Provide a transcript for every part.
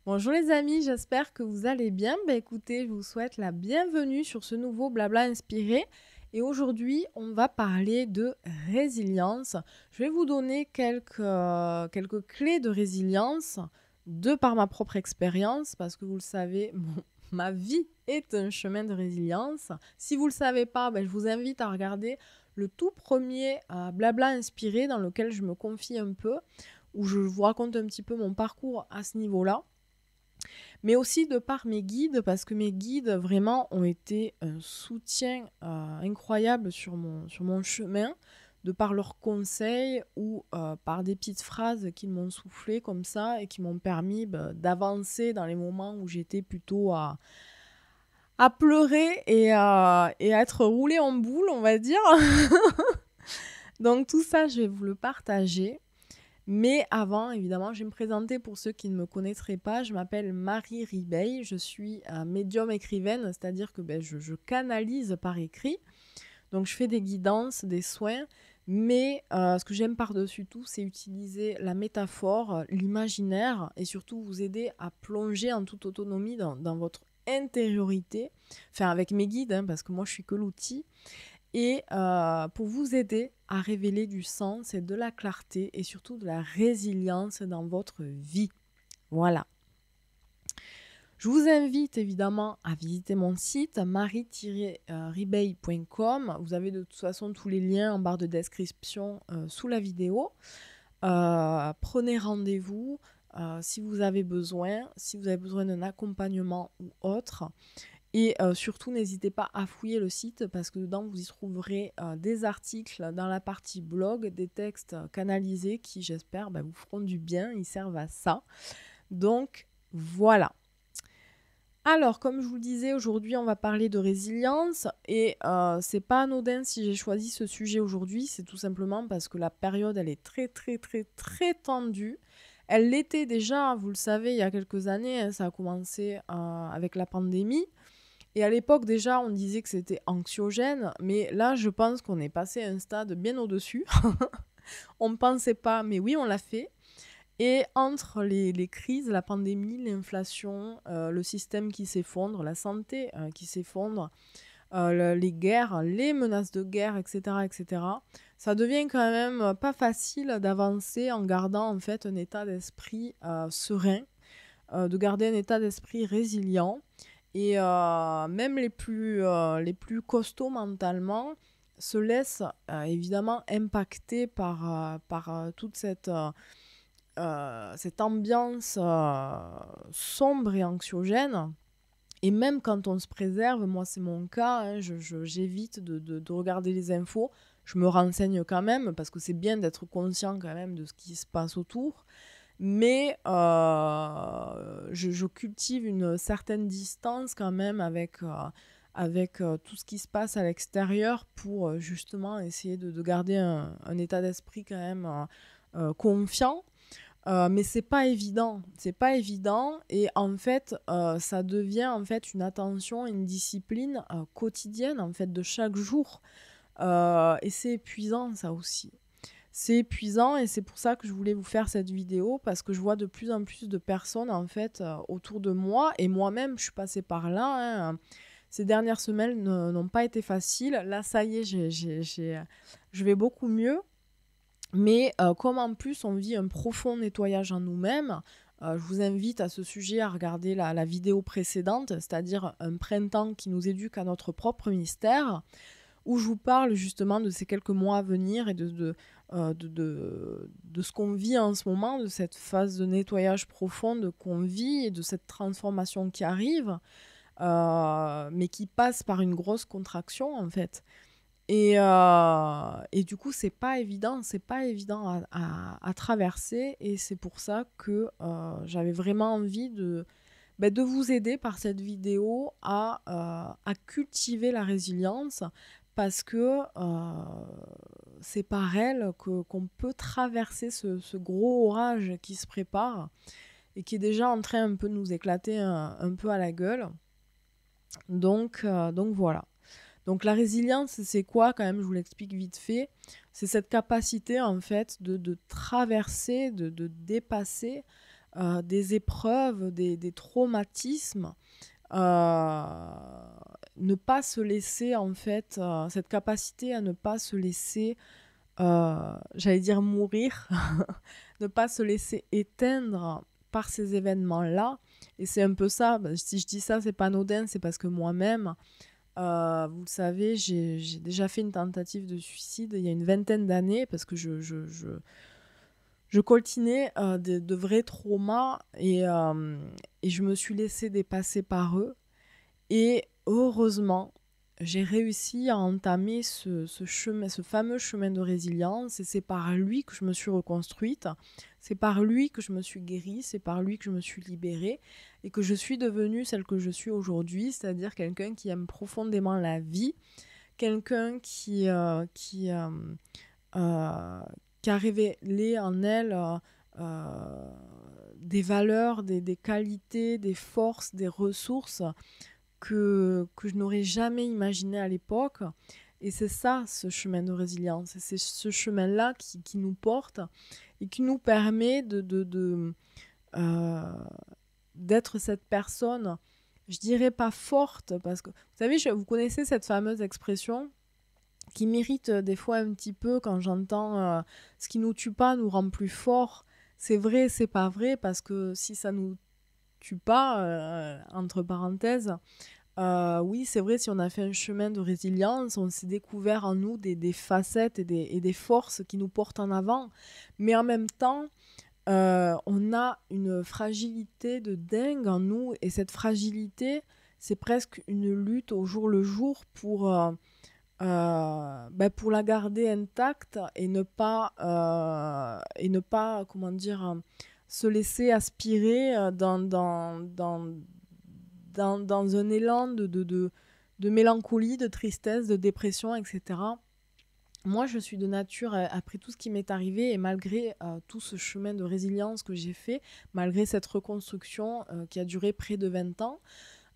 Bonjour les amis, j'espère que vous allez bien. Écoutez, je vous souhaite la bienvenue sur ce nouveau Blabla Inspiré. Et aujourd'hui, on va parler de résilience. Je vais vous donner quelques clés de résilience de par ma propre expérience, parce que vous le savez, ma vie est un chemin de résilience. Si vous ne le savez pas, je vous invite à regarder le tout premier Blabla Inspiré dans lequel je me confie un peu, où je vous raconte un petit peu mon parcours à ce niveau-là. Mais aussi de par mes guides, parce que mes guides vraiment ont été un soutien incroyable sur mon chemin, de par leurs conseils ou par des petites phrases qu'ils m'ont soufflées comme ça et qui m'ont permis d'avancer dans les moments où j'étais plutôt à pleurer et à être roulée en boule, on va dire. Donc tout ça, je vais vous le partager. Mais avant, évidemment, je vais me présenter pour ceux qui ne me connaîtraient pas. Je m'appelle Marie Ribeil, je suis médium écrivaine, c'est-à-dire que je canalise par écrit. Donc je fais des guidances, des soins, mais ce que j'aime par-dessus tout, c'est utiliser la métaphore, l'imaginaire, et surtout vous aider à plonger en toute autonomie dans votre intériorité, enfin avec mes guides, hein, parce que moi je suis que l'outil, et pour vous aider à révéler du sens et de la clarté et surtout de la résilience dans votre vie. Voilà. Je vous invite évidemment à visiter mon site marie-ribeil.com. Vous avez de toute façon tous les liens en barre de description sous la vidéo. Prenez rendez-vous si vous avez besoin d'un accompagnement ou autre. Et surtout, n'hésitez pas à fouiller le site parce que dedans, vous y trouverez des articles dans la partie blog, des textes canalisés qui, j'espère, vous feront du bien, ils servent à ça. Donc, voilà. Alors, comme je vous le disais, aujourd'hui, on va parler de résilience et c'est pas anodin si j'ai choisi ce sujet aujourd'hui, c'est tout simplement parce que la période, elle est très, très, très, très tendue. Elle l'était déjà, vous le savez, il y a quelques années, hein, ça a commencé avec la pandémie. Et à l'époque, déjà, on disait que c'était anxiogène, mais là, je pense qu'on est passé à un stade bien au-dessus. On ne pensait pas, mais oui, on l'a fait. Et entre les crises, la pandémie, l'inflation, le système qui s'effondre, la santé qui s'effondre, les guerres, les menaces de guerre, etc., etc., ça devient quand même pas facile d'avancer en gardant en fait un état d'esprit serein, de garder un état d'esprit résilient. Et même les plus costauds mentalement se laissent évidemment impacter par toute cette ambiance sombre et anxiogène. Et même quand on se préserve, moi c'est mon cas, hein, j'évite de regarder les infos. Je me renseigne quand même parce que c'est bien d'être conscient quand même de ce qui se passe autour. Mais je cultive une certaine distance quand même avec tout ce qui se passe à l'extérieur pour justement essayer de garder un état d'esprit quand même confiant. Mais c'est pas évident, et en fait ça devient en fait une attention, une discipline quotidienne en fait de chaque jour, et c'est épuisant ça aussi. C'est épuisant et c'est pour ça que je voulais vous faire cette vidéo parce que je vois de plus en plus de personnes en fait autour de moi et moi-même je suis passée par là, hein. Ces dernières semaines n'ont pas été faciles. Là ça y est, je vais beaucoup mieux. Mais comme en plus on vit un profond nettoyage en nous-mêmes, je vous invite à ce sujet à regarder la vidéo précédente, c'est-à-dire un printemps qui nous éduque à notre propre mystère, où je vous parle justement de ces quelques mois à venir et de ce qu'on vit en ce moment, de cette phase de nettoyage profonde qu'on vit et de cette transformation qui arrive, mais qui passe par une grosse contraction en fait. Et du coup, c'est pas évident à traverser, et c'est pour ça que j'avais vraiment envie de vous aider par cette vidéo à cultiver la résilience, parce que c'est par elle qu'on peut traverser ce gros orage qui se prépare et qui est déjà en train un peu de nous éclater un peu à la gueule. Donc voilà. Donc la résilience, c'est quoi quand même? Je vous l'explique vite fait. C'est cette capacité en fait de traverser, de dépasser des épreuves, des traumatismes, euh, ne pas se laisser en fait, cette capacité à ne pas se laisser, j'allais dire mourir, ne pas se laisser éteindre par ces événements-là. Et c'est un peu ça, si je dis ça, c'est pas anodin, c'est parce que moi-même, vous le savez, j'ai déjà fait une tentative de suicide il y a une vingtaine d'années parce que je coltinais de vrais traumas et je me suis laissée dépasser par eux. Et heureusement, j'ai réussi à entamer ce chemin, ce fameux chemin de résilience, et c'est par lui que je me suis reconstruite, c'est par lui que je me suis guérie, c'est par lui que je me suis libérée, et que je suis devenue celle que je suis aujourd'hui, c'est-à-dire quelqu'un qui aime profondément la vie, quelqu'un euh, qui a révélé en elle des valeurs, des qualités, des forces, des ressources que je n'aurais jamais imaginé à l'époque. Et c'est ça, ce chemin de résilience. Et c'est ce chemin-là qui nous porte et qui nous permet euh, d'être cette personne, je dirais pas forte, parce que, vous savez, vous connaissez cette fameuse expression qui m'irrite des fois un petit peu quand j'entends ce qui nous tue pas nous rend plus forts. C'est vrai, c'est pas vrai, parce que si ça nous tue pas, entre parenthèses, oui, c'est vrai, si on a fait un chemin de résilience, on s'est découvert en nous des facettes et des forces qui nous portent en avant. Mais en même temps, on a une fragilité de dingue en nous. Et cette fragilité, c'est presque une lutte au jour le jour pour la garder intacte et ne pas comment dire, se laisser aspirer dans un élan de mélancolie, de tristesse, de dépression, etc. Moi, je suis de nature, après tout ce qui m'est arrivé et malgré tout ce chemin de résilience que j'ai fait, malgré cette reconstruction qui a duré près de 20 ans,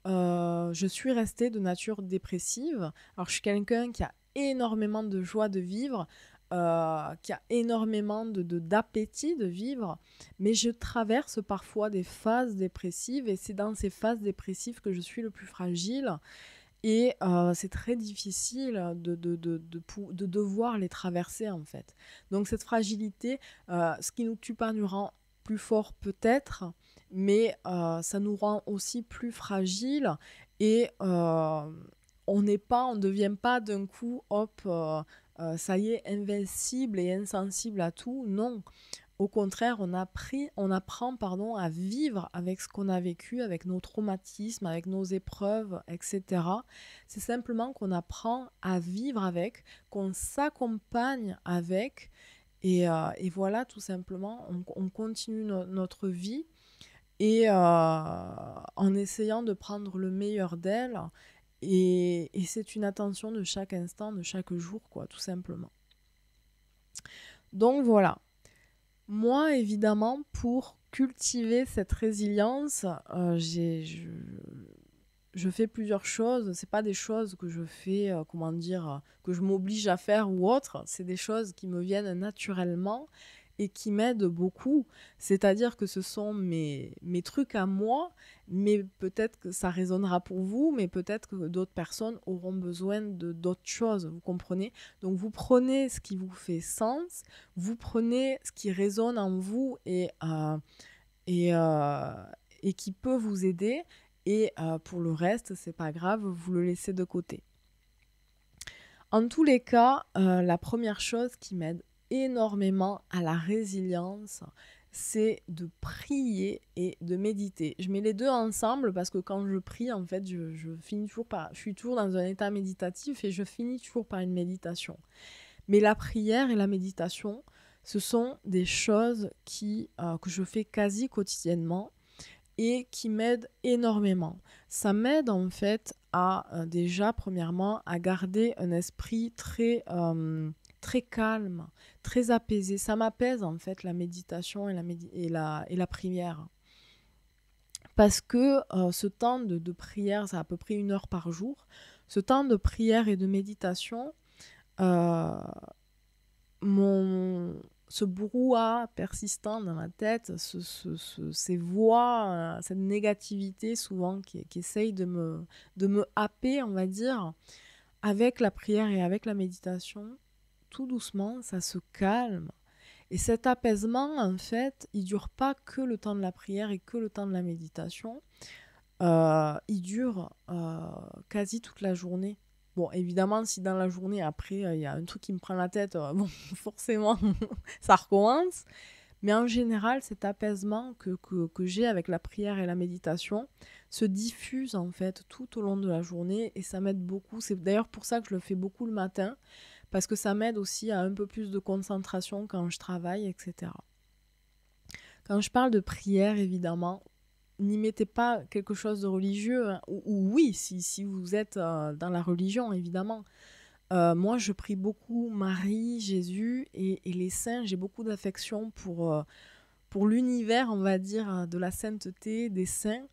je suis restée de nature dépressive. Alors, je suis quelqu'un qui a énormément de joie de vivre, qui a énormément d'appétit de vivre, mais je traverse parfois des phases dépressives et c'est dans ces phases dépressives que je suis le plus fragile. Et c'est très difficile de devoir les traverser en fait. Donc cette fragilité, ce qui nous tue pas nous rend plus fort peut-être, mais ça nous rend aussi plus fragiles et on ne devient pas d'un coup, hop, ça y est, invincible et insensible à tout. Non, au contraire, on apprend à vivre avec ce qu'on a vécu, avec nos traumatismes, avec nos épreuves, etc. C'est simplement qu'on apprend à vivre avec, qu'on s'accompagne avec, et voilà, tout simplement, on continue notre vie et en essayant de prendre le meilleur d'elle. Et c'est une attention de chaque instant, de chaque jour, quoi, tout simplement. Donc voilà. Moi, évidemment, pour cultiver cette résilience, je fais plusieurs choses. C'est pas des choses que je fais, que je m'oblige à faire ou autre. C'est des choses qui me viennent naturellement et qui m'aident beaucoup. C'est-à-dire que ce sont mes trucs à moi, mais peut-être que ça résonnera pour vous, mais peut-être que d'autres personnes auront besoin de d'autres choses, vous comprenez? Donc vous prenez ce qui vous fait sens, vous prenez ce qui résonne en vous et, euh, et qui peut vous aider, et pour le reste, c'est pas grave, vous le laissez de côté. En tous les cas, la première chose qui m'aide énormément à la résilience, c'est de prier et de méditer. Je mets les deux ensemble parce que quand je prie, en fait, je suis toujours dans un état méditatif et je finis toujours par une méditation. Mais la prière et la méditation, ce sont des choses que je fais quasi quotidiennement et qui m'aident énormément. Ça m'aide en fait à déjà, premièrement, à garder un esprit très calme, très apaisé. Ça m'apaise en fait la méditation et la prière. Parce que ce temps de prière, c'est à peu près 1 heure par jour. Ce temps de prière et de méditation, euh, ce brouhaha persistant dans ma tête, ces voix, cette négativité souvent qui essaye de me happer, on va dire, avec la prière et avec la méditation, tout doucement, ça se calme. Et cet apaisement, en fait, il dure pas que le temps de la prière et que le temps de la méditation. Il dure quasi toute la journée. Bon, évidemment, si dans la journée, après, il y a un truc qui me prend la tête, bon, forcément, ça recommence. Mais en général, cet apaisement que j'ai avec la prière et la méditation se diffuse, en fait, tout au long de la journée et ça m'aide beaucoup. C'est d'ailleurs pour ça que je le fais beaucoup le matin, parce que ça m'aide aussi à un peu plus de concentration quand je travaille, etc. Quand je parle de prière, évidemment, n'y mettez pas quelque chose de religieux, hein, ou oui, si vous êtes dans la religion, évidemment. Moi, je prie beaucoup Marie, Jésus et les saints. J'ai beaucoup d'affection pour l'univers, on va dire, de la sainteté, des saints.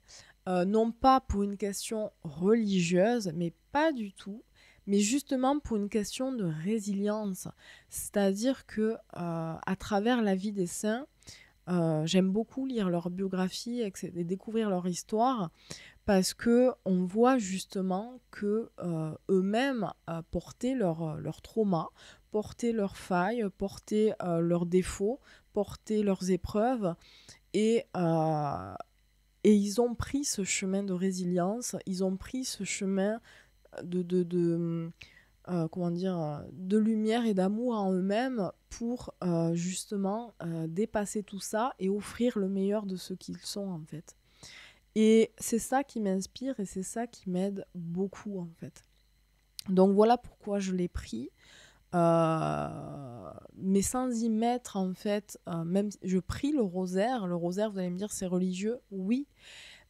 Non pas pour une question religieuse, mais pas du tout, mais justement pour une question de résilience. C'est-à-dire que à travers la vie des saints, j'aime beaucoup lire leur biographie et découvrir leur histoire parce que on voit justement que eux-mêmes portaient leur trauma, portaient leurs failles, portaient leurs défauts, portaient leurs épreuves et, euh, et ils ont pris ce chemin de résilience, ils ont pris ce chemin comment dire, de lumière et d'amour en eux-mêmes pour justement dépasser tout ça et offrir le meilleur de ce qu'ils sont en fait. Et c'est ça qui m'inspire et c'est ça qui m'aide beaucoup en fait. Donc voilà pourquoi je l'ai pris. Mais sans y mettre en fait, même je prie le rosaire, vous allez me dire c'est religieux, oui,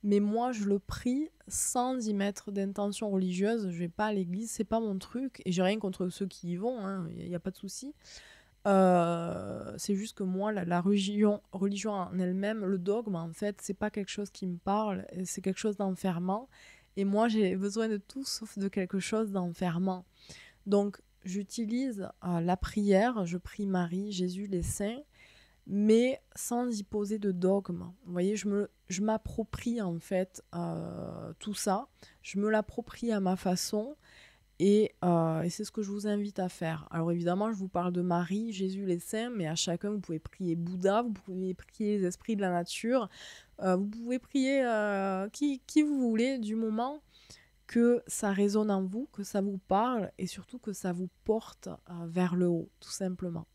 mais moi je le prie sans y mettre d'intention religieuse, je vais pas à l'église, c'est pas mon truc, et j'ai rien contre ceux qui y vont, hein, y a pas de souci. C'est juste que moi la religion en elle-même, le dogme en fait, c'est pas quelque chose qui me parle, c'est quelque chose d'enfermant, et moi j'ai besoin de tout sauf de quelque chose d'enfermant. Donc j'utilise la prière, je prie Marie, Jésus, les saints, mais sans y poser de dogme. Vous voyez, je m'approprie en fait tout ça, je me l'approprie à ma façon et c'est ce que je vous invite à faire. Alors évidemment, je vous parle de Marie, Jésus, les saints, mais à chacun, vous pouvez prier Bouddha, vous pouvez prier les esprits de la nature, vous pouvez prier qui vous voulez du moment que ça résonne en vous, que ça vous parle et surtout que ça vous porte vers le haut, tout simplement.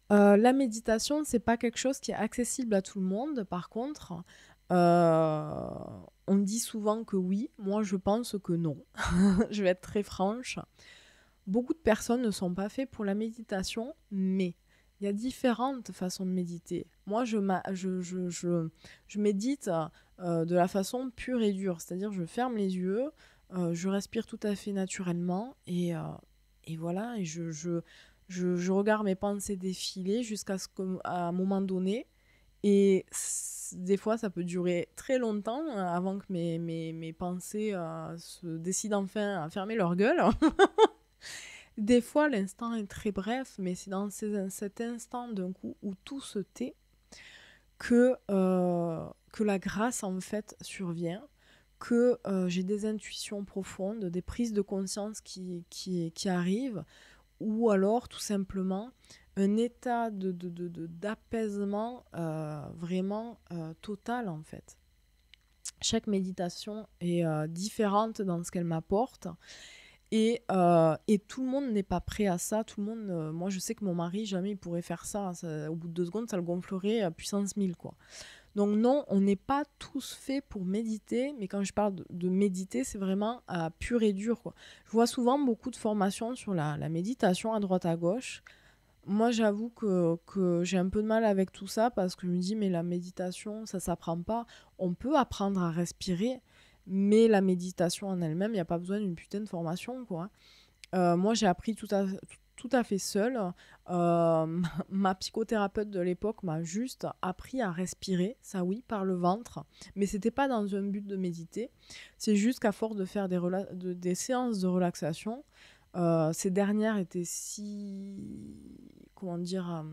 La méditation, c'est pas quelque chose qui est accessible à tout le monde. Par contre, on dit souvent que oui. Moi, je pense que non. Je vais être très franche. Beaucoup de personnes ne sont pas faites pour la méditation, mais il y a différentes façons de méditer. Moi, je médite de la façon pure et dure, c'est-à-dire je ferme les yeux, je respire tout à fait naturellement et voilà, et je regarde mes pensées défiler jusqu'à ce qu'à un moment donné, et des fois ça peut durer très longtemps avant que mes pensées se décident enfin à fermer leur gueule. Des fois, l'instant est très bref, mais c'est dans cet instant d'un coup où tout se tait que la grâce en fait survient, que j'ai des intuitions profondes, des prises de conscience qui arrivent, ou alors tout simplement un état d'apaisement vraiment total en fait. Chaque méditation est différente dans ce qu'elle m'apporte. Et tout le monde n'est pas prêt à ça. Tout le monde, moi, je sais que mon mari, jamais il pourrait faire ça. Au bout de 2 secondes, ça le gonflerait à puissance 1000, quoi. Donc non, on n'est pas tous faits pour méditer. Mais quand je parle de méditer, c'est vraiment pur et dur, quoi. Je vois souvent beaucoup de formations sur la méditation à droite à gauche. Moi, j'avoue que j'ai un peu de mal avec tout ça parce que je me dis, mais la méditation, ça s'apprend pas. On peut apprendre à respirer, mais la méditation en elle-même, il n'y a pas besoin d'une putain de formation, quoi. Moi, j'ai appris tout à fait seule. Ma psychothérapeute de l'époque m'a juste appris à respirer, ça oui, par le ventre, mais c'était pas dans un but de méditer. C'est juste qu'à force de faire des séances de relaxation, Ces dernières étaient comment dire,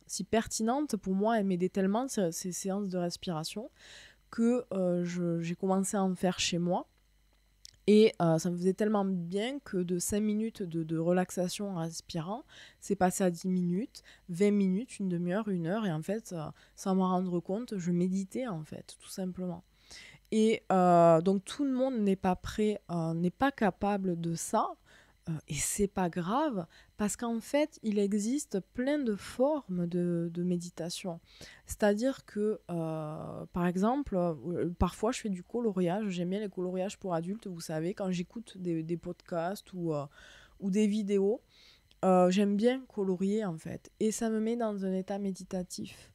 si pertinentes pour moi, elles m'aidaient tellement ces séances de respiration que j'ai commencé à en faire chez moi. Et ça me faisait tellement bien que de 5 minutes de relaxation en respirant, c'est passé à 10 minutes, 20 minutes, une demi-heure, une heure. Et en fait, sans m'en rendre compte, je méditais en fait, tout simplement. Et donc tout le monde n'est pas prêt, n'est pas capable de ça. Et c'est pas grave, parce qu'en fait, il existe plein de formes de méditation. C'est-à-dire que, par exemple, parfois je fais du coloriage. J'aime bien les coloriages pour adultes, vous savez, quand j'écoute des podcasts ou des vidéos, j'aime bien colorier en fait. Et ça me met dans un état méditatif.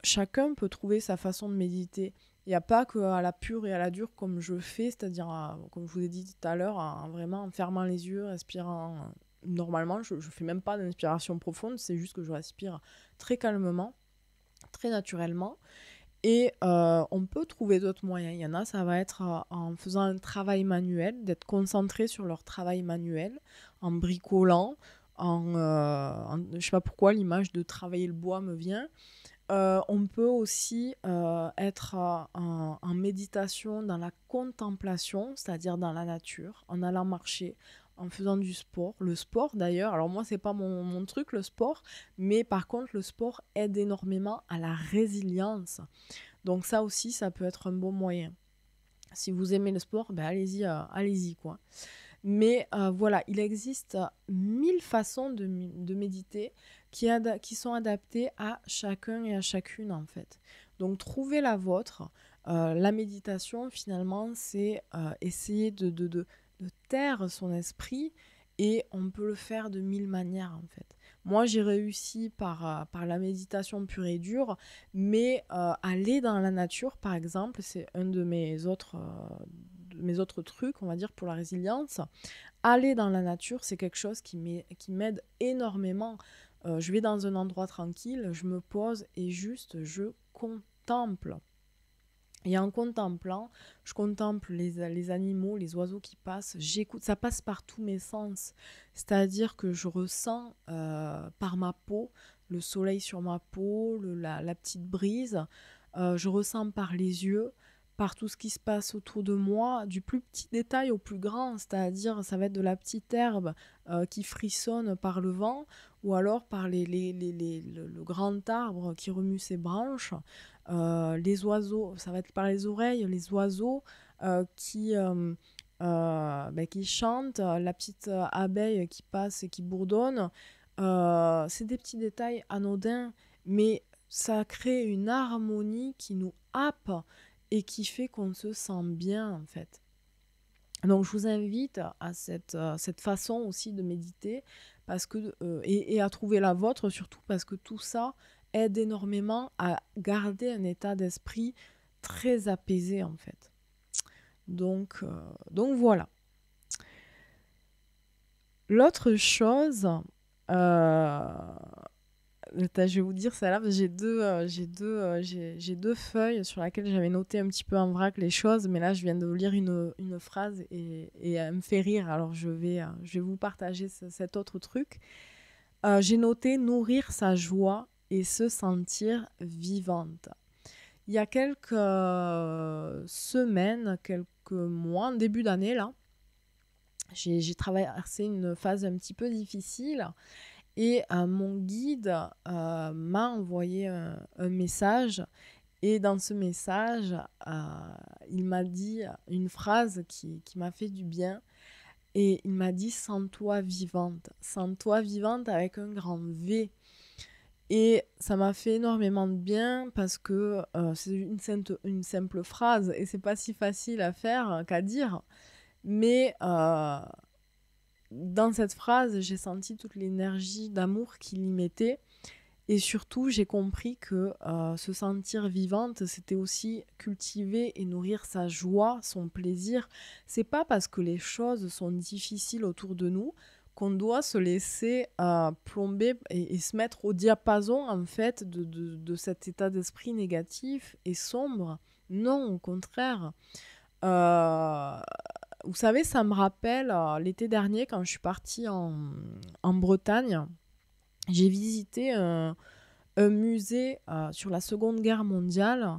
Chacun peut trouver sa façon de méditer. Il n'y a pas qu'à la pure et à la dure comme je fais, c'est-à-dire, comme je vous ai dit tout à l'heure, vraiment en fermant les yeux, respirant. Normalement, je ne fais même pas d'inspiration profonde, c'est juste que je respire très calmement, très naturellement. Et on peut trouver d'autres moyens. Il y en a, ça va être en faisant un travail manuel, d'être concentré sur leur travail manuel, en bricolant, je ne sais pas pourquoi l'image de travailler le bois me vient. On peut aussi être en méditation dans la contemplation, c'est-à-dire dans la nature, en allant marcher, en faisant du sport. Le sport d'ailleurs, alors moi c'est pas mon truc le sport, mais par contre le sport aide énormément à la résilience. Donc ça aussi, ça peut être un bon moyen. Si vous aimez le sport, ben allez-y quoi. Mais voilà, il existe 1000 façons de méditer qui sont adaptées à chacun et à chacune en fait. Donc trouvez la vôtre. La méditation finalement, c'est essayer de taire son esprit, et on peut le faire de 1000 manières en fait. Moi j'ai réussi par la méditation pure et dure, mais aller dans la nature par exemple, c'est un de mes autres trucs, on va dire, pour la résilience. Aller dans la nature, c'est quelque chose qui m'aide énormément. Je vais dans un endroit tranquille, je me pose et juste je contemple. Et en contemplant, je contemple les animaux, les oiseaux qui passent, j'écoute, ça passe par tous mes sens. C'est-à-dire que je ressens par ma peau, le soleil sur ma peau, la petite brise. Je ressens par les yeux, par tout ce qui se passe autour de moi, du plus petit détail au plus grand. C'est-à-dire, ça va être de la petite herbe qui frissonne par le vent, ou alors par le grand arbre qui remue ses branches. Les oiseaux, ça va être par les oreilles, les oiseaux qui chantent, la petite abeille qui passe et qui bourdonne. C'est des petits détails anodins, mais ça crée une harmonie qui nous happe et qui fait qu'on se sent bien en fait. Donc je vous invite à cette façon aussi de méditer, parce que, et à trouver la vôtre surtout, parce que tout ça aide énormément à garder un état d'esprit très apaisé en fait. Donc voilà. L'autre chose, je vais vous dire celle-là, parce que j'ai deux feuilles sur lesquelles j'avais noté un petit peu en vrac les choses, mais là je viens de lire une phrase et elle me fait rire, alors je vais vous partager cet autre truc. J'ai noté nourrir sa joie et se sentir vivante. Il y a quelques semaines, quelques mois, en début d'année là, j'ai traversé une phase un petit peu difficile. Et mon guide m'a envoyé un message. Et dans ce message, il m'a dit une phrase qui m'a fait du bien. Et il m'a dit « Sens-toi vivante ». Sens-toi vivante avec un grand V. Et ça m'a fait énormément de bien, parce que c'est une simple phrase. Et c'est pas si facile à faire qu'à dire. Mais dans cette phrase, j'ai senti toute l'énergie d'amour qu'il y mettait. Et surtout, j'ai compris que se sentir vivante, c'était aussi cultiver et nourrir sa joie, son plaisir. C'est pas parce que les choses sont difficiles autour de nous qu'on doit se laisser plomber et se mettre au diapason en fait de cet état d'esprit négatif et sombre. Non, au contraire. vous savez, ça me rappelle l'été dernier quand je suis partie en Bretagne. J'ai visité un musée sur la Seconde Guerre mondiale.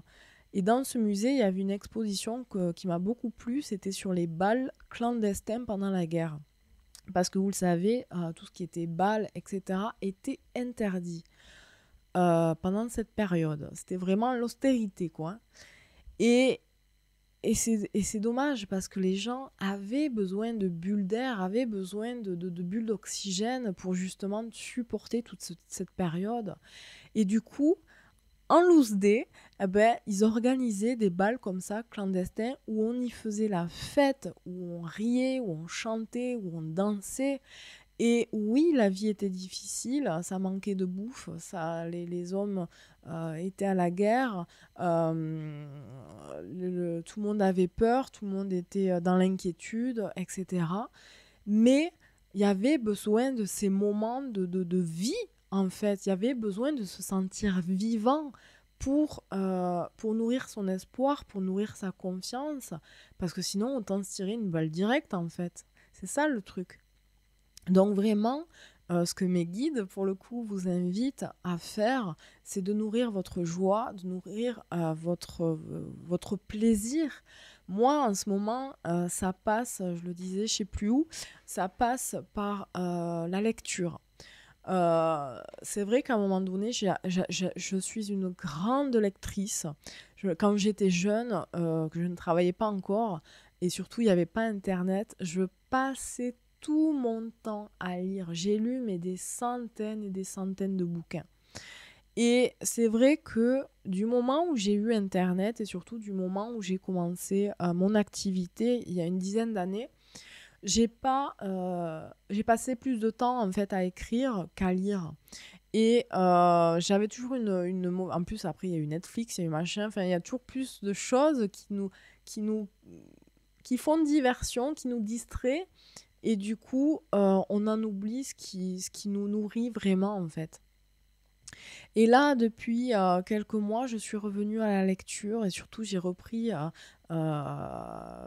Et dans ce musée, il y avait une exposition qui m'a beaucoup plu. C'était sur les bals clandestins pendant la guerre. Parce que vous le savez, tout ce qui était bal, etc., était interdit pendant cette période. C'était vraiment l'austérité, quoi. Et, et c'est dommage parce que les gens avaient besoin de bulles d'air, avaient besoin de bulles d'oxygène pour justement supporter toute cette période. Et du coup, en loose day, eh ben, ils organisaient des bals comme ça, clandestins, où on y faisait la fête, où on riait, où on chantait, où on dansait. Et oui, la vie était difficile, ça manquait de bouffe, les hommes étaient à la guerre, tout le monde avait peur, tout le monde était dans l'inquiétude, etc. Mais il y avait besoin de ces moments de vie, en fait. Il y avait besoin de se sentir vivant pour nourrir son espoir, pour nourrir sa confiance, parce que sinon, autant se tirer une balle directe, en fait. C'est ça le truc. Donc vraiment, ce que mes guides, pour le coup, vous invitent à faire, c'est de nourrir votre joie, de nourrir votre plaisir. Moi, en ce moment, ça passe, je le disais, je ne sais plus où, ça passe par la lecture. C'est vrai qu'à un moment donné, je suis une grande lectrice. Quand j'étais jeune, que je ne travaillais pas encore, et surtout il n'y avait pas Internet, je passais tout mon temps à lire. J'ai lu mais des centaines et des centaines de bouquins. Et c'est vrai que du moment où j'ai eu Internet et surtout du moment où j'ai commencé mon activité il y a une dizaine d'années, j'ai passé plus de temps en fait à écrire qu'à lire. Et j'avais toujours en plus après il y a eu Netflix, il y a eu machin, enfin il y a toujours plus de choses qui nous qui font diversion, qui nous distraient. Et du coup, on en oublie ce qui nous nourrit vraiment, en fait. Et là, depuis quelques mois, je suis revenue à la lecture et surtout, j'ai repris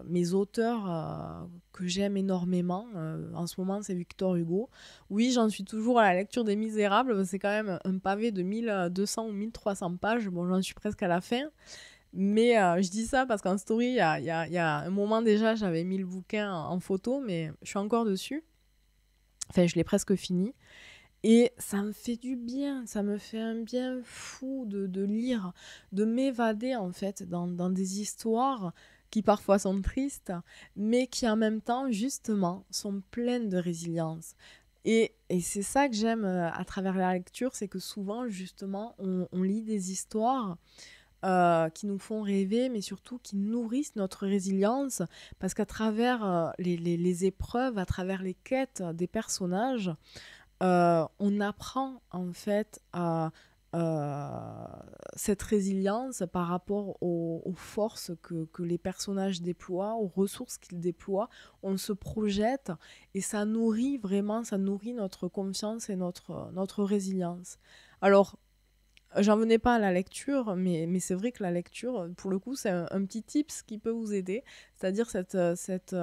mes auteurs que j'aime énormément. En ce moment, c'est Victor Hugo. Oui, j'en suis toujours à la lecture des Misérables. C'est quand même un pavé de 1200 ou 1300 pages. Bon, j'en suis presque à la fin. Mais je dis ça parce qu'en story, il y a un moment déjà, j'avais mis le bouquin en photo, mais je suis encore dessus. Enfin, je l'ai presque fini. Et ça me fait du bien, ça me fait un bien fou de lire, de m'évader en fait dans des histoires qui parfois sont tristes, mais qui en même temps, justement, sont pleines de résilience. Et c'est ça que j'aime à travers la lecture, c'est que souvent, justement, on lit des histoires qui nous font rêver, mais surtout qui nourrissent notre résilience, parce qu'à travers les épreuves, à travers les quêtes des personnages, on apprend en fait cette résilience par rapport aux forces que les personnages déploient, aux ressources qu'ils déploient. On se projette et ça nourrit vraiment, ça nourrit notre confiance et notre résilience. Alors, j'en venais pas à la lecture, mais c'est vrai que la lecture, pour le coup, c'est un petit tips qui peut vous aider, c'est-à-dire cette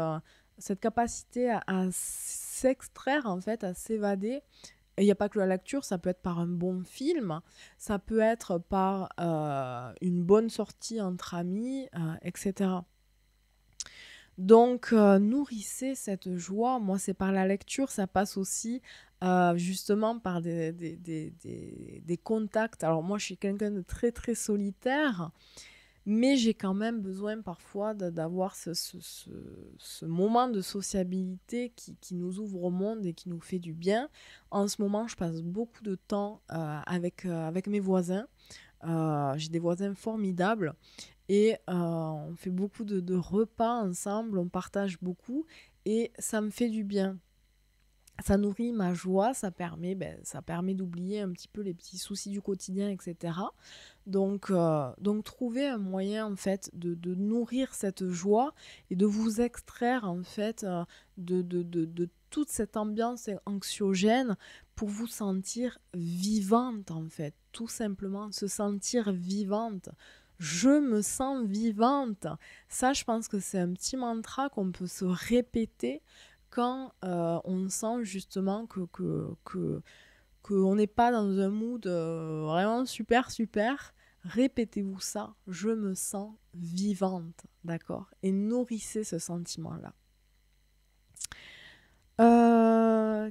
capacité à s'extraire, en fait, à s'évader. Et il n'y a pas que la lecture, ça peut être par un bon film, ça peut être par une bonne sortie entre amis, etc. Donc, nourrissez cette joie. Moi, c'est par la lecture, ça passe aussi justement par des contacts. Alors, moi, je suis quelqu'un de très, très solitaire, mais j'ai quand même besoin parfois d'avoir ce moment de sociabilité qui nous ouvre au monde et qui nous fait du bien. En ce moment, je passe beaucoup de temps avec mes voisins. J'ai des voisins formidables et on fait beaucoup de repas ensemble, on partage beaucoup et ça me fait du bien. Ça nourrit ma joie, ça permet d'oublier un petit peu les petits soucis du quotidien, etc. Donc trouver un moyen en fait de nourrir cette joie et de vous extraire en fait de toute cette ambiance anxiogène pour vous sentir vivante en fait, tout simplement se sentir vivante. Je me sens vivante. Ça, je pense que c'est un petit mantra qu'on peut se répéter quand on sent justement qu'on n'est pas dans un mood vraiment super, super. Répétez-vous ça, je me sens vivante, d'accord? Et nourrissez ce sentiment-là.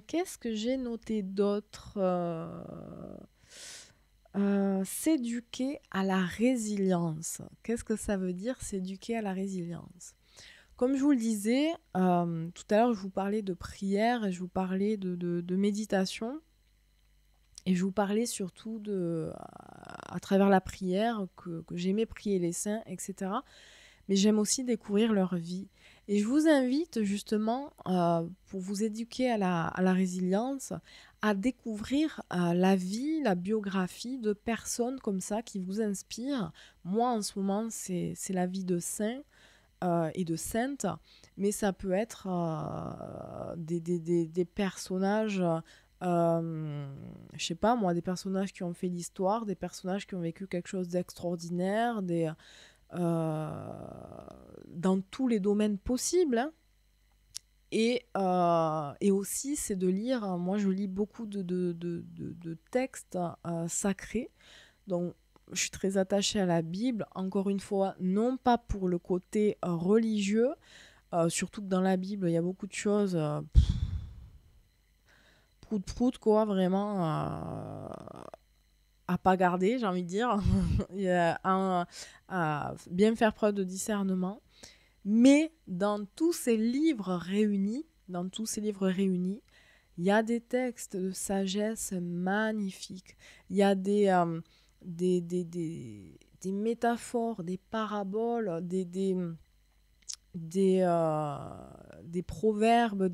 Qu'est-ce que j'ai noté d'autre s'éduquer à la résilience. Qu'est-ce que ça veut dire, s'éduquer à la résilience? Comme je vous le disais, tout à l'heure, je vous parlais de prière et je vous parlais de méditation. Et je vous parlais surtout à travers la prière, que j'aimais prier les saints, etc. Mais j'aime aussi découvrir leur vie. Et je vous invite justement, pour vous éduquer à la résilience, à découvrir la vie, la biographie de personnes comme ça qui vous inspirent. Moi, en ce moment, c'est la vie de saints et de saintes, mais ça peut être des personnages, je sais pas moi, des personnages qui ont fait l'histoire, des personnages qui ont vécu quelque chose d'extraordinaire, dans tous les domaines possibles, hein. Et aussi, c'est de lire, moi je lis beaucoup de textes sacrés, donc je suis très attachée à la Bible, encore une fois, non pas pour le côté religieux, surtout que dans la Bible, il y a beaucoup de choses, prout-prout, quoi, vraiment, à pas garder, j'ai envie de dire. Il y a à bien faire preuve de discernement. Mais dans tous ces livres réunis, il y a des textes de sagesse magnifiques. Il y a des métaphores, des paraboles, des proverbes,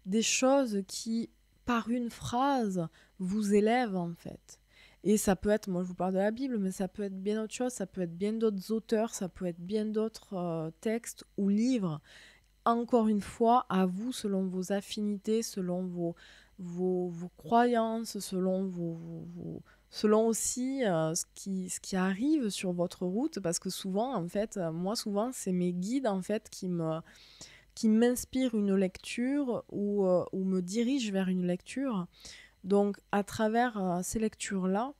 des choses qui, par une phrase, vous élèvent en fait. Et ça peut être, moi je vous parle de la Bible, mais ça peut être bien autre chose, ça peut être bien d'autres auteurs, ça peut être bien d'autres textes ou livres. Encore une fois, à vous, selon vos affinités, selon vos croyances, selon aussi ce qui arrive sur votre route, parce que souvent, en fait, moi souvent, c'est mes guides en fait qui m'inspirent une lecture ou me dirigent vers une lecture. Donc, à travers ces lectures-là,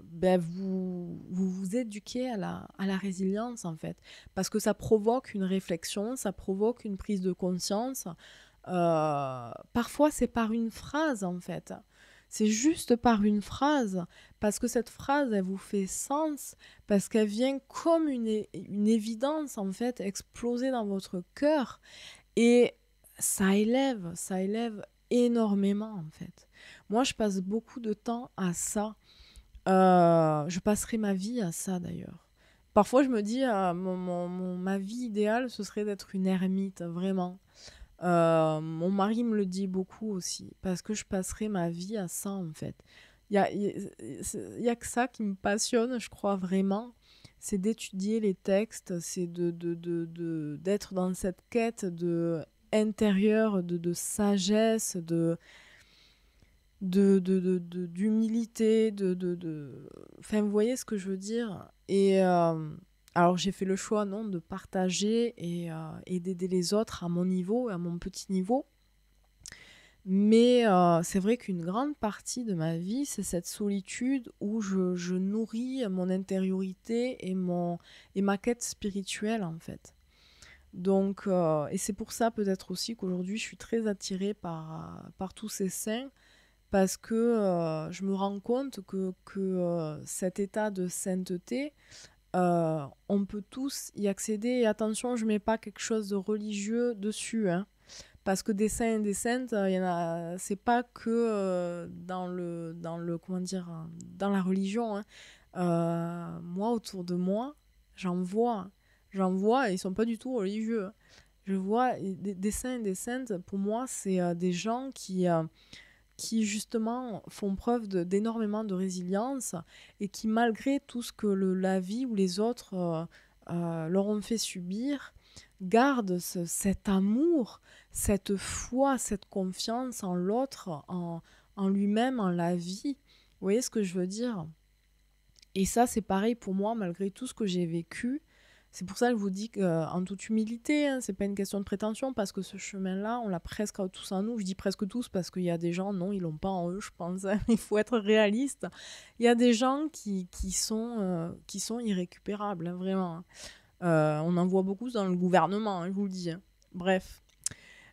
ben vous éduquez à la résilience, en fait. Parce que ça provoque une réflexion, ça provoque une prise de conscience. Parfois, c'est par une phrase, en fait. C'est juste par une phrase, parce que cette phrase, elle vous fait sens, parce qu'elle vient comme une évidence, en fait, exploser dans votre cœur. Et ça élève énormément, en fait. Moi, je passe beaucoup de temps à ça. Je passerai ma vie à ça, d'ailleurs. Parfois, je me dis, ma vie idéale, ce serait d'être une ermite, vraiment. Mon mari me le dit beaucoup aussi, parce que je passerai ma vie à ça, en fait. Il y a que ça qui me passionne, je crois vraiment. C'est d'étudier les textes, c'est d'être dans cette quête intérieure de sagesse, d'humilité, Enfin, vous voyez ce que je veux dire? Et alors, j'ai fait le choix, non, de partager et d'aider les autres à mon niveau, à mon petit niveau. Mais c'est vrai qu'une grande partie de ma vie, c'est cette solitude où je nourris mon intériorité et ma quête spirituelle, en fait. Donc, et c'est pour ça peut-être aussi qu'aujourd'hui, je suis très attirée par tous ces saints, parce que je me rends compte que cet état de sainteté, on peut tous y accéder. Et attention, je ne mets pas quelque chose de religieux dessus, hein, parce que des saints et des saintes, y en a, c'est pas que comment dire, dans la religion, hein. Moi, autour de moi, j'en vois, et ils sont pas du tout religieux, hein. Je vois des saints et des saintes, pour moi, c'est des gens qui justement font preuve d'énormément de résilience et qui, malgré tout ce que la vie ou les autres leur ont fait subir, gardent cet amour, cette foi, cette confiance en l'autre, en lui-même, en la vie. Vous voyez ce que je veux dire? Et ça, c'est pareil pour moi, malgré tout ce que j'ai vécu. C'est pour ça que je vous dis qu'en toute humilité, hein, c'est pas une question de prétention, parce que ce chemin-là, on l'a presque tous en nous. Je dis presque tous parce qu'il y a des gens, non, ils l'ont pas en eux, je pense. Hein. Il faut être réaliste. Il y a des gens qui sont irrécupérables, hein, vraiment. On en voit beaucoup dans le gouvernement, hein, je vous le dis. Hein. Bref.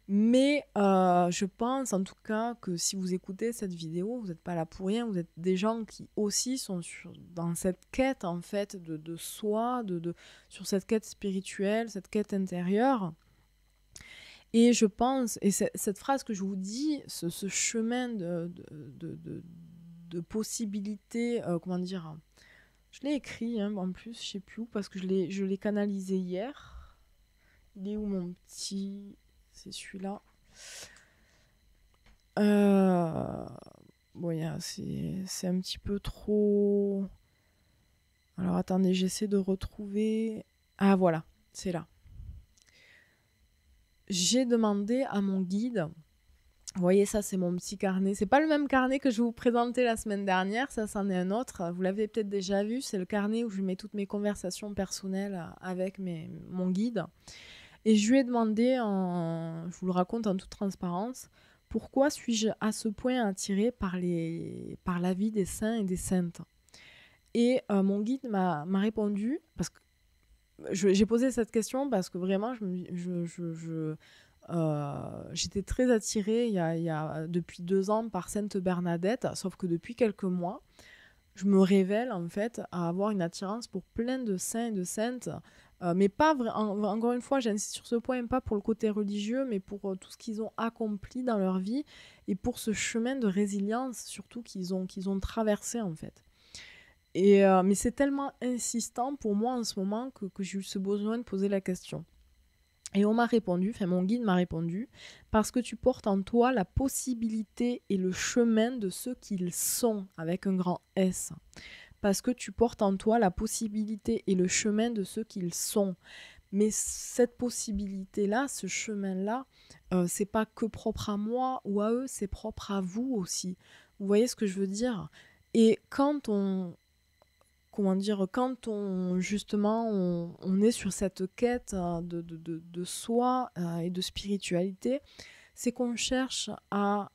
Mais je pense en tout cas que si vous écoutez cette vidéo, vous n'êtes pas là pour rien, vous êtes des gens qui aussi sont dans cette quête en fait de soi, sur cette quête spirituelle, cette quête intérieure. Et je pense, et cette phrase que je vous dis, ce chemin de possibilités, comment dire, je l'ai écrit hein, en plus, je sais plus où, parce que je l'ai canalisé hier. Il est où mon petit... C'est celui-là. Bon, c'est un petit peu trop... Alors attendez, j'essaie de retrouver... Ah voilà, c'est là. J'ai demandé à mon guide... Vous voyez, ça c'est mon petit carnet. C'est pas le même carnet que je vous présentais la semaine dernière, ça c'en est un autre. Vous l'avez peut-être déjà vu, c'est le carnet où je mets toutes mes conversations personnelles avec mon guide. Et je lui ai demandé, je vous le raconte en toute transparence, pourquoi suis-je à ce point attirée par la vie des saints et des saintes. Et mon guide m'a répondu, parce que j'ai posé cette question parce que vraiment, j'étais très attirée il y a depuis 2 ans par Sainte Bernadette, sauf que depuis quelques mois, je me révèle en fait à avoir une attirance pour plein de saints et de saintes, mais pas encore une fois, j'insiste sur ce point, pas pour le côté religieux, mais pour tout ce qu'ils ont accompli dans leur vie et pour ce chemin de résilience surtout qu'ils ont traversé en fait. Et mais c'est tellement insistant pour moi en ce moment que j'ai eu ce besoin de poser la question. Et on m'a répondu, enfin mon guide m'a répondu, parce que tu portes en toi la possibilité et le chemin de ce qu'ils sont, avec un grand S. Parce que tu portes en toi la possibilité et le chemin de ce qu'ils sont. Mais cette possibilité-là, ce chemin-là, c'est pas que propre à moi ou à eux, c'est propre à vous aussi. Vous voyez ce que je veux dire? Et quand on justement on est sur cette quête de soi et de spiritualité, c'est qu'on cherche à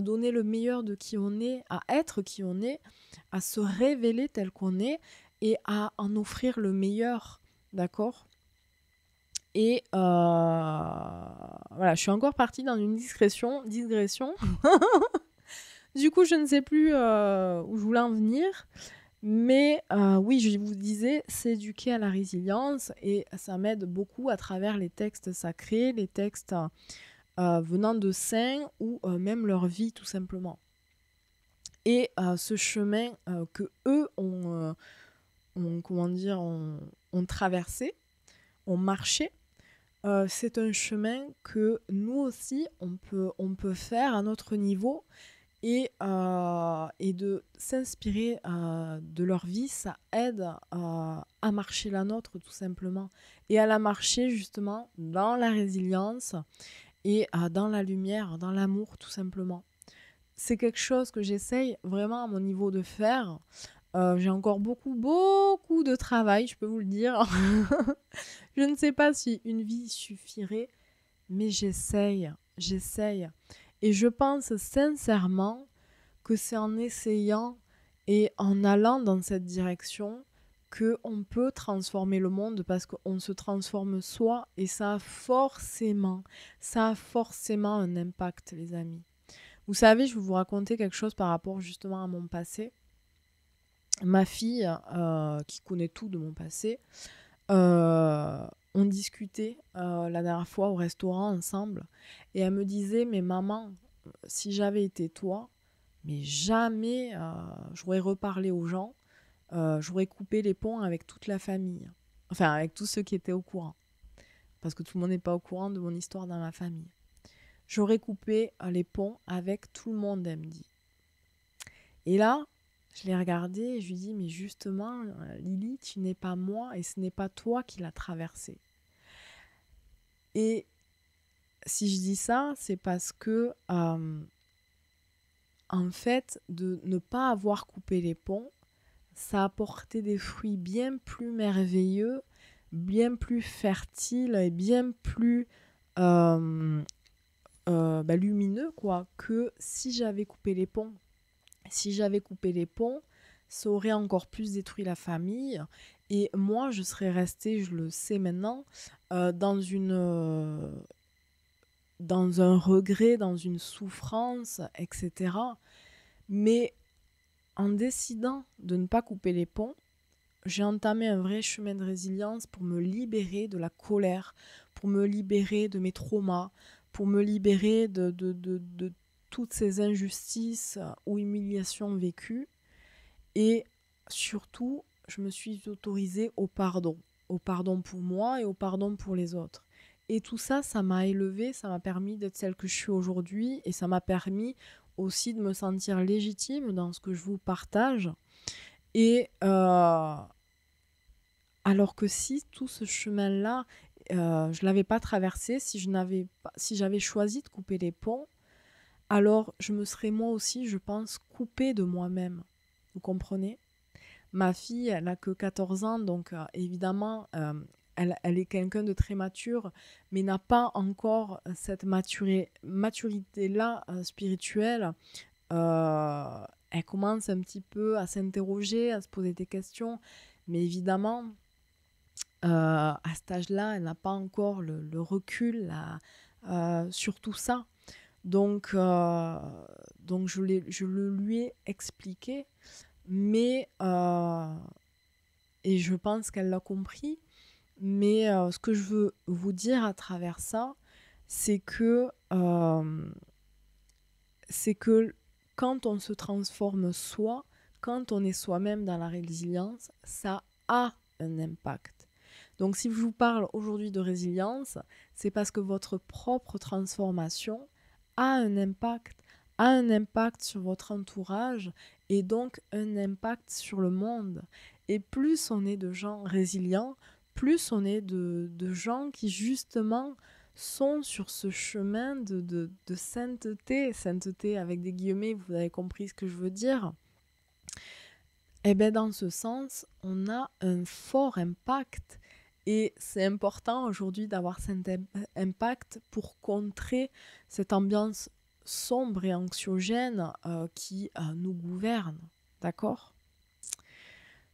donner le meilleur de qui on est, à être qui on est, à se révéler tel qu'on est et à en offrir le meilleur, d'accord ? Et voilà, je suis encore partie dans une digression. Du coup, je ne sais plus où je voulais en venir. Mais oui, je vous disais, s'éduquer à la résilience, et ça m'aide beaucoup à travers les textes sacrés, les textes venant de saints ou même leur vie tout simplement. Et ce chemin que eux ont traversé, ont marché, c'est un chemin que nous aussi on peut faire à notre niveau. Et de s'inspirer de leur vie, ça aide à marcher la nôtre tout simplement. Et à la marcher justement dans la résilience et dans la lumière, dans l'amour tout simplement. C'est quelque chose que j'essaye vraiment à mon niveau de faire. J'ai encore beaucoup de travail, je peux vous le dire. Je ne sais pas si une vie suffirait, mais j'essaye. Et je pense sincèrement que c'est en essayant et en allant dans cette direction qu'on peut transformer le monde, parce qu'on se transforme soi et ça a forcément un impact, les amis. Vous savez, je vais vous raconter quelque chose par rapport justement à mon passé. Ma fille, qui connaît tout de mon passé, on discutait la dernière fois au restaurant ensemble et elle me disait, mais maman, si j'avais été toi, mais jamais j'aurais reparlé aux gens, j'aurais coupé les ponts avec toute la famille, enfin avec tous ceux qui étaient au courant, parce que tout le monde n'est pas au courant de mon histoire dans ma famille. J'aurais coupé les ponts avec tout le monde, elle me dit. Et là, je l'ai regardée et je lui dis, mais justement, Lily, tu n'es pas moi et ce n'est pas toi qui l'as traversé. Et si je dis ça, c'est parce que, en fait, de ne pas avoir coupé les ponts, ça a porté des fruits bien plus merveilleux, bien plus fertiles et bien plus euh, lumineux, quoi, que si j'avais coupé les ponts. Si j'avais coupé les ponts, ça aurait encore plus détruit la famille. Et moi, je serais restée, je le sais maintenant, dans un regret, dans une souffrance, etc. Mais en décidant de ne pas couper les ponts, j'ai entamé un vrai chemin de résilience pour me libérer de la colère, pour me libérer de mes traumas, pour me libérer de toutes ces injustices ou humiliations vécues. Et surtout, je me suis autorisée au pardon pour moi et au pardon pour les autres. Et tout ça, ça m'a élevée, ça m'a permis d'être celle que je suis aujourd'hui et ça m'a permis aussi de me sentir légitime dans ce que je vous partage. Et alors que si tout ce chemin-là, je ne l'avais pas traversé, si j'avais choisi de couper les ponts, alors je me serais moi aussi, je pense, coupée de moi-même. Vous comprenez ? Ma fille, elle n'a que 14 ans, donc évidemment, elle est quelqu'un de très mature, mais n'a pas encore cette maturité-là spirituelle. Elle commence un petit peu à s'interroger, à se poser des questions, mais évidemment, à cet âge-là, elle n'a pas encore le recul sur tout ça. Donc je le lui ai expliqué, mais et je pense qu'elle l'a compris. Mais ce que je veux vous dire à travers ça, c'est que quand on se transforme soi, quand on est soi-même dans la résilience, ça a un impact. Donc si je vous parle aujourd'hui de résilience, c'est parce que votre propre transformation a un impact sur votre entourage et donc un impact sur le monde. Et plus on est de gens résilients, plus on est de gens qui justement sont sur ce chemin de sainteté avec des guillemets, vous avez compris ce que je veux dire. Et bien dans ce sens, on a un fort impact. Et c'est important aujourd'hui d'avoir cet impact pour contrer cette ambiance sombre et anxiogène qui nous gouverne. D'accord ?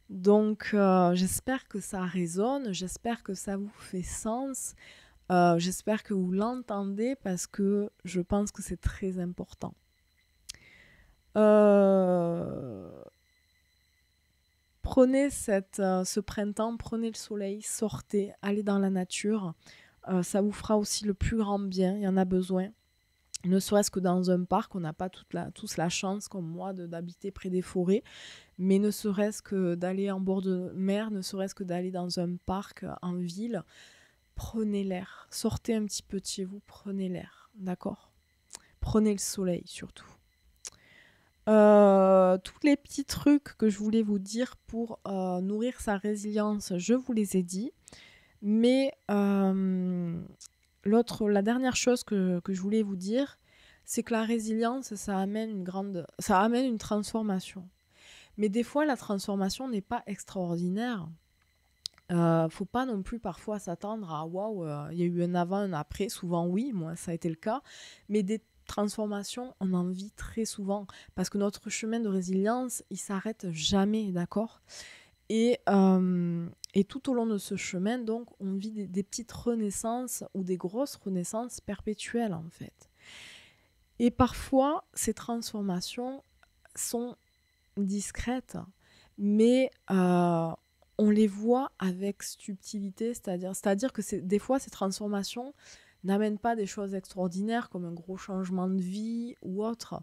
Donc j'espère que ça résonne, j'espère que ça vous fait sens, j'espère que vous l'entendez parce que je pense que c'est très important. Prenez ce printemps, prenez le soleil, sortez, allez dans la nature, ça vous fera aussi le plus grand bien, il y en a besoin. Ne serait-ce que dans un parc, on n'a pas tous la chance, comme moi, d'habiter près des forêts, mais ne serait-ce que d'aller en bord de mer, ne serait-ce que d'aller dans un parc en ville, prenez l'air, sortez un petit peu de chez vous, prenez l'air, d'accord ? Prenez le soleil surtout. Tous les petits trucs que je voulais vous dire pour nourrir sa résilience, je vous les ai dit, mais la dernière chose que je voulais vous dire, c'est que la résilience, ça amène une transformation. Mais des fois, la transformation n'est pas extraordinaire. Faut pas non plus parfois s'attendre à waouh, il y a eu un avant, un après. Souvent, oui, moi, ça a été le cas. Mais des transformations, on en vit très souvent parce que notre chemin de résilience, il s'arrête jamais, d'accord ? Et tout au long de ce chemin, donc, on vit des petites renaissances ou des grosses renaissances perpétuelles, en fait. Et parfois, ces transformations sont discrètes, mais on les voit avec subtilité, c'est-à-dire que des fois, ces transformations n'amènent pas des choses extraordinaires comme un gros changement de vie ou autre.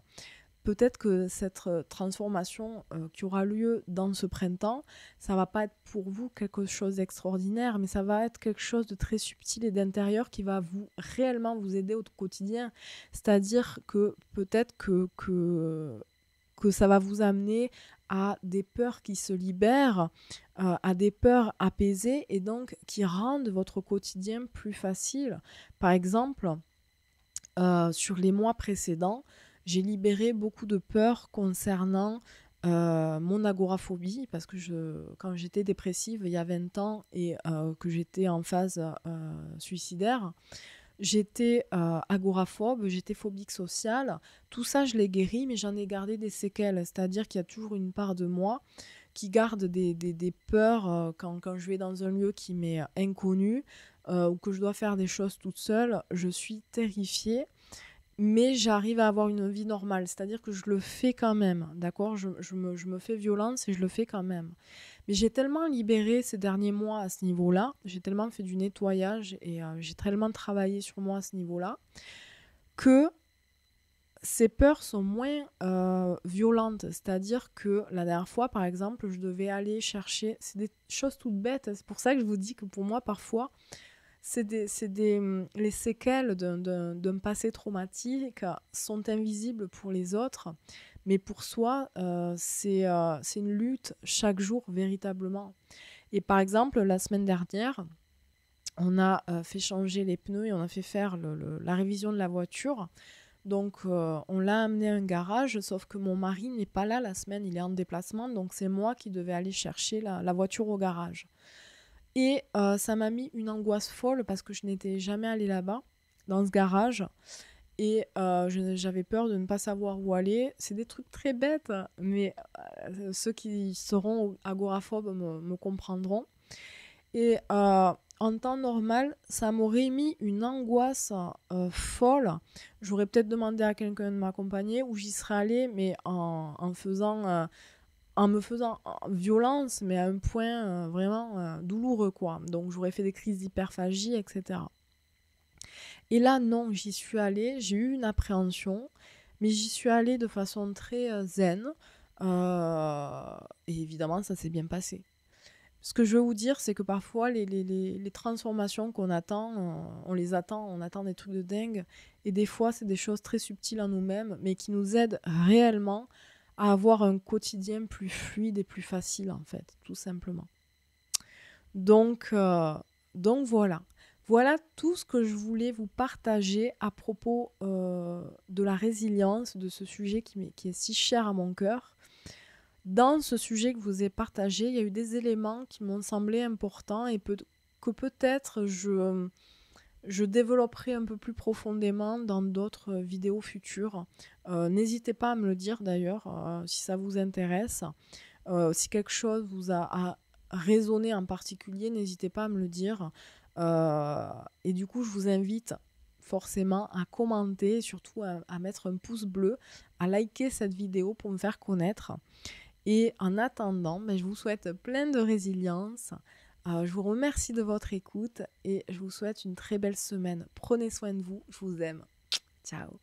Peut-être que cette transformation qui aura lieu dans ce printemps, ça va pas être pour vous quelque chose d'extraordinaire, mais ça va être quelque chose de très subtil et d'intérieur qui va réellement vous aider au quotidien. C'est-à-dire que peut-être que ça va vous amener à des peurs qui se libèrent, à des peurs apaisées et donc qui rendent votre quotidien plus facile. Par exemple, sur les mois précédents, j'ai libéré beaucoup de peurs concernant mon agoraphobie, parce que quand j'étais dépressive il y a 20 ans et que j'étais en phase suicidaire, j'étais agoraphobe, j'étais phobique sociale. Tout ça, je l'ai guéri, mais j'en ai gardé des séquelles. C'est-à-dire qu'il y a toujours une part de moi qui garde des peurs quand je vais dans un lieu qui m'est inconnu ou que je dois faire des choses toute seule. Je suis terrifiée, mais j'arrive à avoir une vie normale. C'est-à-dire que je le fais quand même, d'accord ? Je me fais violence et je le fais quand même. Mais j'ai tellement libéré ces derniers mois à ce niveau-là, j'ai tellement fait du nettoyage et j'ai tellement travaillé sur moi à ce niveau-là, que ces peurs sont moins violentes. C'est-à-dire que la dernière fois, par exemple, je devais aller chercher... C'est des choses toutes bêtes. C'est pour ça que je vous dis que pour moi, parfois, les séquelles d'un passé traumatique sont invisibles pour les autres. Mais pour soi, c'est une lutte chaque jour, véritablement. Et par exemple, la semaine dernière, on a fait changer les pneus et on a fait faire la révision de la voiture. Donc, on l'a amené à un garage, sauf que mon mari n'est pas là la semaine, il est en déplacement. Donc, c'est moi qui devais aller chercher la voiture au garage. Et ça m'a mis une angoisse folle parce que je n'étais jamais allée là-bas, dans ce garage. Et j'avais peur de ne pas savoir où aller. C'est des trucs très bêtes, mais ceux qui seront agoraphobes me comprendront. Et en temps normal, ça m'aurait mis une angoisse folle. J'aurais peut-être demandé à quelqu'un de m'accompagner ou j'y serais allée, mais en me faisant violence, mais à un point vraiment douloureux, quoi. Donc j'aurais fait des crises d'hyperphagie, etc. Et là, non, j'y suis allée, j'ai eu une appréhension, mais j'y suis allée de façon très zen. Et évidemment, ça s'est bien passé. Ce que je veux vous dire, c'est que parfois, les transformations qu'on attend, on attend des trucs de dingue. Et des fois, c'est des choses très subtiles en nous-mêmes, mais qui nous aident réellement à avoir un quotidien plus fluide et plus facile, en fait, tout simplement. Donc voilà. Voilà tout ce que je voulais vous partager à propos de la résilience, de ce sujet qui est si cher à mon cœur. Dans ce sujet que je vous ai partagé, il y a eu des éléments qui m'ont semblé importants et que peut-être je développerai un peu plus profondément dans d'autres vidéos futures. N'hésitez pas à me le dire d'ailleurs si ça vous intéresse. Si quelque chose vous a résonné en particulier, n'hésitez pas à me le dire. Et du coup, je vous invite forcément à commenter, surtout à mettre un pouce bleu, à liker cette vidéo pour me faire connaître. Et en attendant, je vous souhaite plein de résilience. Je vous remercie de votre écoute et je vous souhaite une très belle semaine. Prenez soin de vous, je vous aime. Ciao.